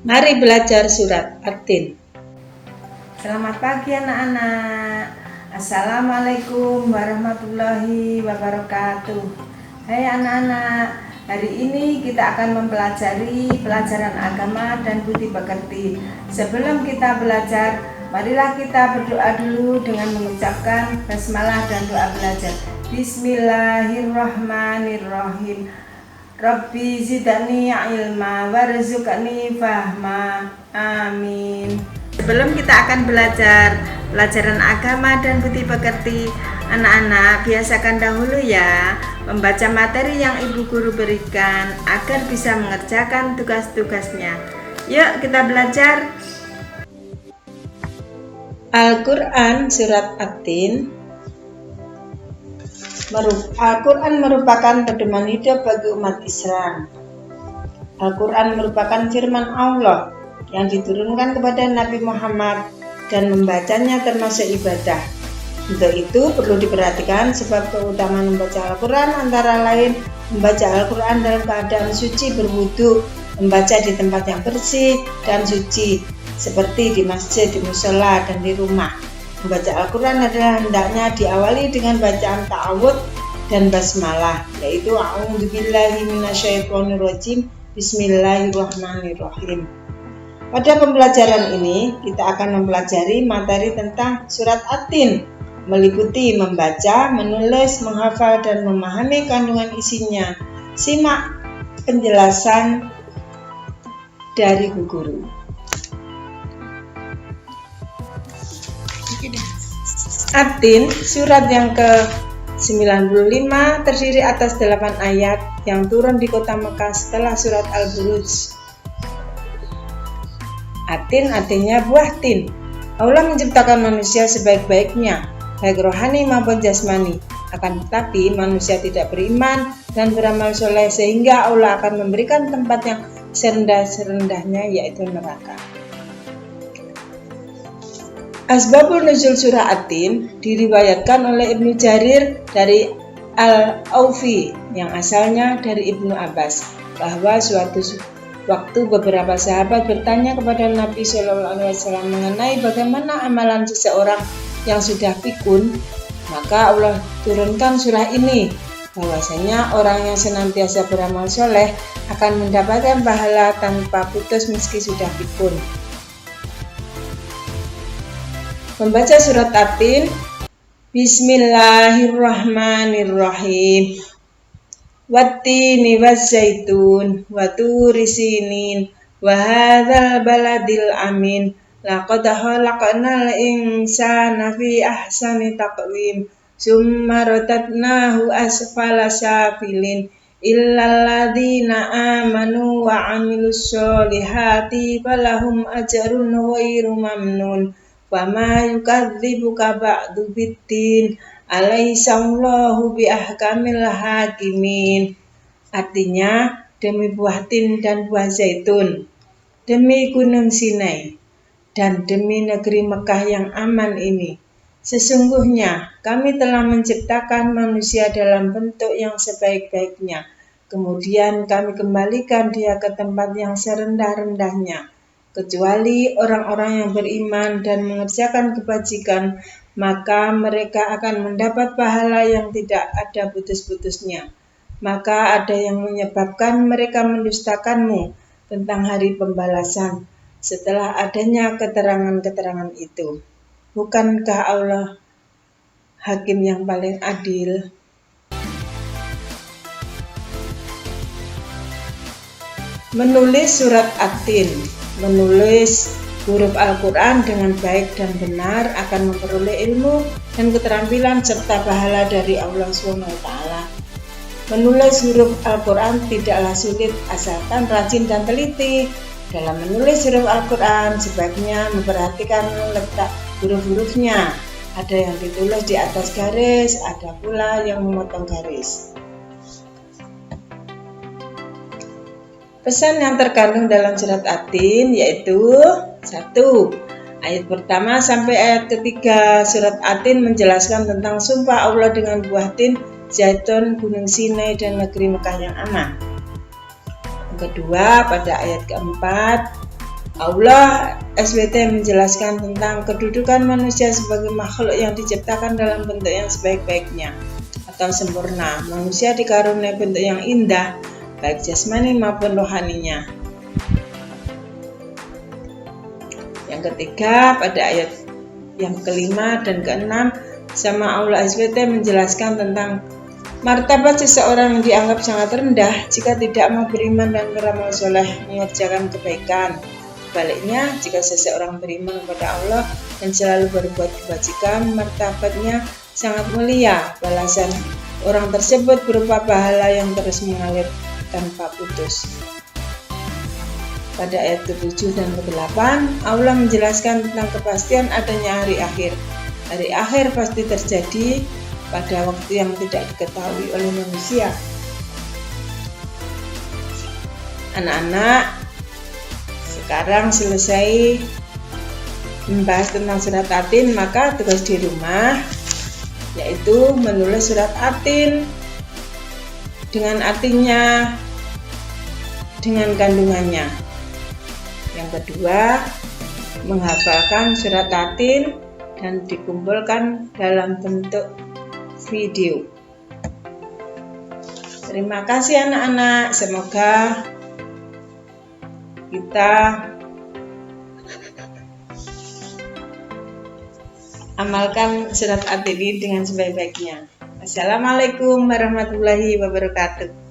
Mari belajar surat At-Tin. Selamat pagi anak-anak. Assalamualaikum warahmatullahi wabarakatuh. Hai anak-anak, hari ini kita akan mempelajari pelajaran agama dan budi pekerti. Sebelum kita belajar, marilah kita berdoa dulu dengan mengucapkan basmalah dan doa belajar. Bismillahirrahmanirrahim. Rabbi zidni ilma warzuqni fahma. Amin. Sebelum kita akan belajar pelajaran agama dan budi pekerti, anak-anak biasakan dahulu ya membaca materi yang ibu guru berikan agar bisa mengerjakan tugas-tugasnya. Yuk kita belajar. Al-Quran Surat At-Tin. Al-Quran merupakan pedoman hidup bagi umat Islam. Al-Quran merupakan firman Allah yang diturunkan kepada Nabi Muhammad dan membacanya termasuk ibadah. Untuk itu perlu diperhatikan sebab keutamaan membaca Al-Quran antara lain membaca Al-Quran dalam keadaan suci berwudu, membaca di tempat yang bersih dan suci seperti di masjid, di mushola, dan di rumah. Membaca Al-Quran adalah hendaknya diawali dengan bacaan ta'awud dan basmalah, yaitu a'udzubillahi minasyaitonirrajim, bismillahirrahmanirrahim. Pada pembelajaran ini kita akan mempelajari materi tentang surat At-Tin, meliputi membaca, menulis, menghafal, dan memahami kandungan isinya. Simak penjelasan dari Bu Guru. At-Tin, surat yang ke-95, terdiri atas 8 ayat yang turun di kota Mekah setelah surat Al-Buruj. At-Tin artinya buah tin. Allah menciptakan manusia sebaik-baiknya, baik rohani maupun jasmani. Akan tetapi manusia tidak beriman dan beramal soleh, sehingga Allah akan memberikan tempat yang serendah-serendahnya, yaitu neraka. Asbabul nuzul surah At-Tin diriwayatkan oleh Ibnu Jarir dari Al-Aufi yang asalnya dari Ibnu Abbas, bahwa suatu waktu beberapa sahabat bertanya kepada Nabi SAW mengenai bagaimana amalan seseorang yang sudah pikun. Maka Allah turunkan surah ini, bahwasanya orang yang senantiasa beramal soleh akan mendapatkan pahala tanpa putus meski sudah pikun. Membaca surat At-Tin. Bismillahirrahmanirrahim. Wattini wazzaitun wa turi sinin wa hadzal baladil amin. Laqad khalaqnal insana fi ahsani taqwim. Summa radadnahu asfala safilin. Illal ladzina amanu wa 'amilus sholihati falahum ajrun ghairu mamnun. Wa ma yukadzibuka ba'du biddin, alaihissallahu biahkamil hakimin. Artinya, demi buah tin dan buah zaitun, demi gunung Sinai, dan demi negeri Mekah yang aman ini, sesungguhnya kami telah menciptakan manusia dalam bentuk yang sebaik-baiknya, kemudian kami kembalikan dia ke tempat yang serendah-rendahnya, kecuali orang-orang yang beriman dan mengerjakan kebajikan, maka mereka akan mendapat pahala yang tidak ada putus-putusnya. Maka ada yang menyebabkan mereka mendustakanmu tentang hari pembalasan setelah adanya keterangan-keterangan itu. Bukankah Allah hakim yang paling adil? Menulis surat At-Tin. Menulis huruf Al-Quran dengan baik dan benar akan memperoleh ilmu dan keterampilan serta pahala dari Allah SWT. Menulis huruf Al-Quran tidaklah sulit asalkan rajin dan teliti. Dalam menulis huruf Al-Quran sebaiknya memperhatikan letak huruf-hurufnya. Ada yang ditulis di atas garis, ada pula yang memotong garis. Pesan yang terkandung dalam surat At-Tin yaitu 1. Ayat pertama sampai ayat ketiga surat At-Tin menjelaskan tentang sumpah Allah dengan buah tin, zaitun, gunung Sinai, dan negeri Mekah yang aman. Yang kedua, pada ayat keempat Allah SWT menjelaskan tentang kedudukan manusia sebagai makhluk yang diciptakan dalam bentuk yang sebaik-baiknya atau sempurna. Manusia dikaruniai bentuk yang indah, baik jasmani maupun rohaninya. Yang ketiga, pada ayat yang kelima dan keenam, sama Allah SWT menjelaskan tentang martabat seseorang yang dianggap sangat rendah jika tidak mau beriman dan beramal soleh, mengerjakan kebaikan. Sebaliknya, jika seseorang beriman kepada Allah dan selalu berbuat kebajikan, martabatnya sangat mulia. Balasan orang tersebut berupa pahala yang terus mengalir tanpa putus. Pada ayat ke-7 dan ke-8, Allah menjelaskan tentang kepastian adanya hari akhir. Hari akhir pasti terjadi pada waktu yang tidak diketahui oleh manusia. Anak-anak, sekarang selesai membahas tentang surat Atin, maka tugas di rumah yaitu menulis surat Atin dengan artinya, dengan kandungannya. Yang kedua, menghafalkan surat Atin dan dikumpulkan dalam bentuk video. Terima kasih anak-anak, semoga kita amalkan surat At-Tin dengan sebaik-baiknya. Assalamualaikum warahmatullahi wabarakatuh.